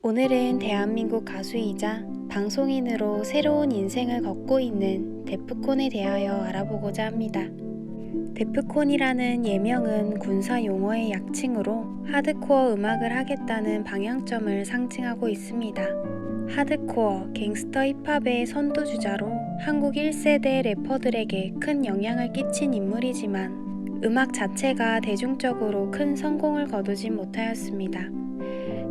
오늘은 대한민국 가수이자 방송인으로 새로운 인생을 걷고 있는 데프콘에 대하여 알아보고자 합니다. 데프콘이라는 예명은 군사 용어의 약칭으로 하드코어 음악을 하겠다는 방향점을 상징하고 있습니다. 하드코어, 갱스터 힙합의 선두주자로 한국 1세대 래퍼들에게 큰 영향을 끼친 인물이지만 음악 자체가 대중적으로 큰 성공을 거두진 못하였습니다.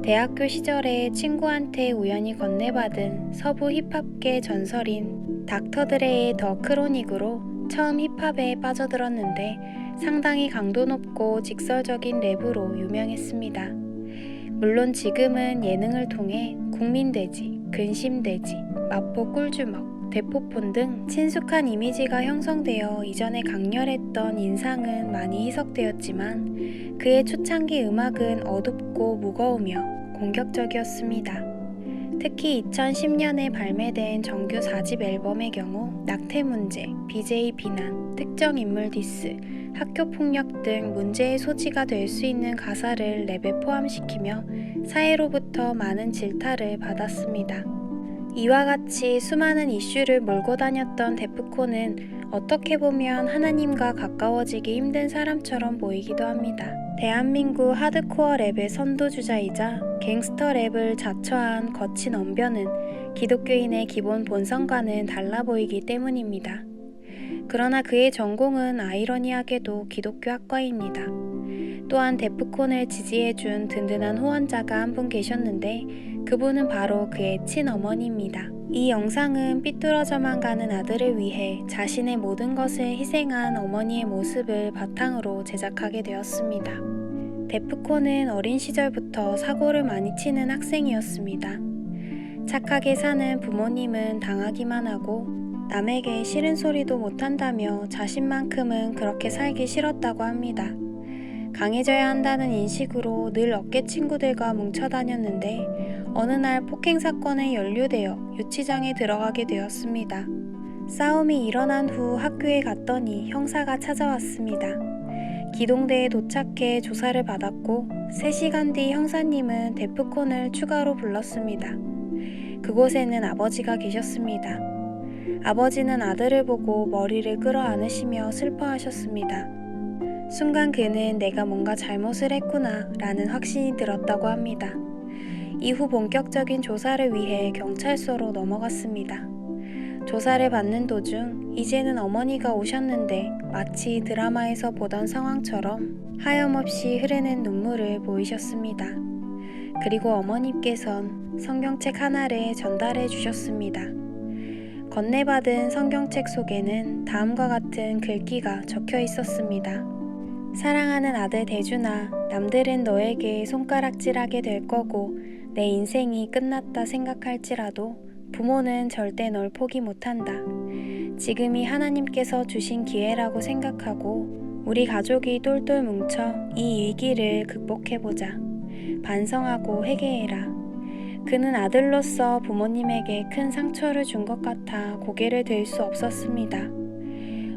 대학교 시절에 친구한테 우연히 건네받은 서부 힙합계 전설인 닥터 드레의 더 크로닉으로 처음 힙합에 빠져들었는데 상당히 강도 높고 직설적인 랩으로 유명했습니다. 물론 지금은 예능을 통해 국민돼지, 근심돼지, 마포 꿀주먹, 대포폰 등 친숙한 이미지가 형성되어 이전에 강렬했던 인상은 많이 희석되었지만 그의 초창기 음악은 어둡고 무거우며 공격적이었습니다. 특히 2010년에 발매된 정규 4집 앨범의 경우 낙태문제, BJ 비난, 특정 인물 디스, 학교폭력 등 문제의 소지가 될 수 있는 가사를 랩에 포함시키며 사회로부터 많은 질타를 받았습니다. 이와 같이 수많은 이슈를 몰고 다녔던 데프콘은 어떻게 보면 하나님과 가까워지기 힘든 사람처럼 보이기도 합니다. 대한민국 하드코어 랩의 선두주자이자 갱스터 랩을 자처한 거친 언변은 기독교인의 기본 본성과는 달라 보이기 때문입니다. 그러나 그의 전공은 아이러니하게도 기독교 학과입니다. 또한 데프콘을 지지해준 든든한 후원자가 한 분 계셨는데 그분은 바로 그의 친어머니입니다. 이 영상은 삐뚤어져만 가는 아들을 위해 자신의 모든 것을 희생한 어머니의 모습을 바탕으로 제작하게 되었습니다. 데프콘은 어린 시절부터 사고를 많이 치는 학생이었습니다. 착하게 사는 부모님은 당하기만 하고 남에게 싫은 소리도 못한다며 자신만큼은 그렇게 살기 싫었다고 합니다. 강해져야 한다는 인식으로 늘 어깨 친구들과 뭉쳐 다녔는데 어느 날 폭행 사건에 연루되어 유치장에 들어가게 되었습니다. 싸움이 일어난 후 학교에 갔더니 형사가 찾아왔습니다. 기동대에 도착해 조사를 받았고 3시간 뒤 형사님은 데프콘을 추가로 불렀습니다. 그곳에는 아버지가 계셨습니다. 아버지는 아들을 보고 머리를 끌어안으시며 슬퍼하셨습니다. 순간 그는 내가 뭔가 잘못을 했구나 라는 확신이 들었다고 합니다. 이후 본격적인 조사를 위해 경찰서로 넘어갔습니다. 조사를 받는 도중 이제는 어머니가 오셨는데 마치 드라마에서 보던 상황처럼 하염없이 흐르는 눈물을 보이셨습니다. 그리고 어머님께선 성경책 하나를 전달해 주셨습니다. 건네받은 성경책 속에는 다음과 같은 글귀가 적혀 있었습니다. 사랑하는 아들 대준아, 남들은 너에게 손가락질하게 될 거고 내 인생이 끝났다 생각할지라도 부모는 절대 널 포기 못한다. 지금이 하나님께서 주신 기회라고 생각하고 우리 가족이 똘똘 뭉쳐 이 위기를 극복해보자. 반성하고 회개해라. 그는 아들로서 부모님에게 큰 상처를 준 것 같아 고개를 들 수 없었습니다.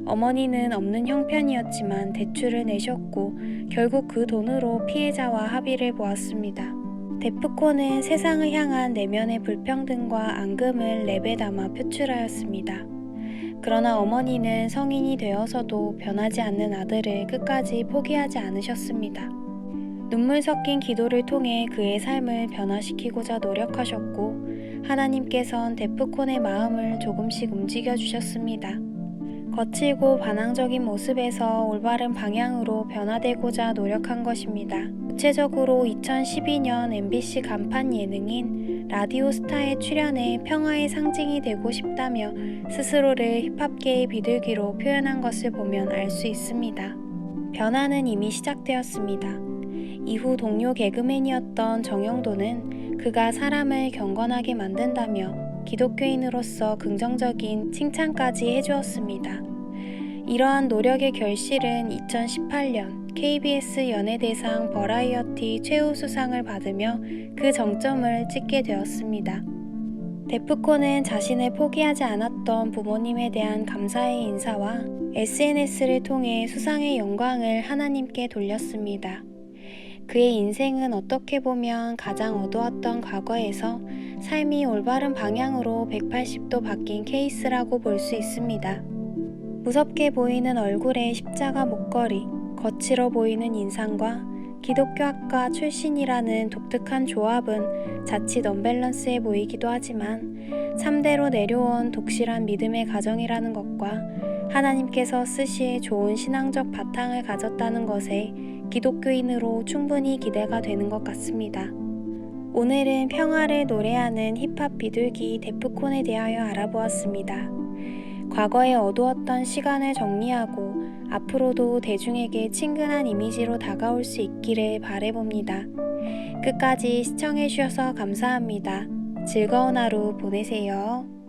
어머니는 없는 형편이었지만 대출을 내셨고 결국 그 돈으로 피해자와 합의를 보았습니다. 데프콘은 세상을 향한 내면의 불평등과 앙금을 랩에 담아 표출하였습니다. 그러나 어머니는 성인이 되어서도 변하지 않는 아들을 끝까지 포기하지 않으셨습니다. 눈물 섞인 기도를 통해 그의 삶을 변화시키고자 노력하셨고 하나님께선 데프콘의 마음을 조금씩 움직여 주셨습니다. 거칠고 반항적인 모습에서 올바른 방향으로 변화되고자 노력한 것입니다. 구체적으로 2012년 MBC 간판 예능인 라디오스타에 출연해 평화의 상징이 되고 싶다며 스스로를 힙합계의 비둘기로 표현한 것을 보면 알 수 있습니다. 변화는 이미 시작되었습니다. 이후 동료 개그맨이었던 정영도는 그가 사람을 경건하게 만든다며 기독교인으로서 긍정적인 칭찬까지 해주었습니다. 이러한 노력의 결실은 2018년 KBS 연예대상 버라이어티 최우수상을 받으며 그 정점을 찍게 되었습니다. 데프콘은 자신을 포기하지 않았던 부모님에 대한 감사의 인사와 SNS를 통해 수상의 영광을 하나님께 돌렸습니다. 그의 인생은 어떻게 보면 가장 어두웠던 과거에서 삶이 올바른 방향으로 180도 바뀐 케이스라고 볼 수 있습니다. 무섭게 보이는 얼굴에 십자가 목걸이, 거칠어 보이는 인상과 기독교학과 출신이라는 독특한 조합은 자칫 언밸런스해 보이기도 하지만 3대로 내려온 독실한 믿음의 가정이라는 것과 하나님께서 쓰시에 좋은 신앙적 바탕을 가졌다는 것에 기독교인으로 충분히 기대가 되는 것 같습니다. 오늘은 평화를 노래하는 힙합 비둘기 데프콘에 대하여 알아보았습니다. 과거에 어두웠던 시간을 정리하고 앞으로도 대중에게 친근한 이미지로 다가올 수 있기를 바라봅니다. 끝까지 시청해주셔서 감사합니다. 즐거운 하루 보내세요.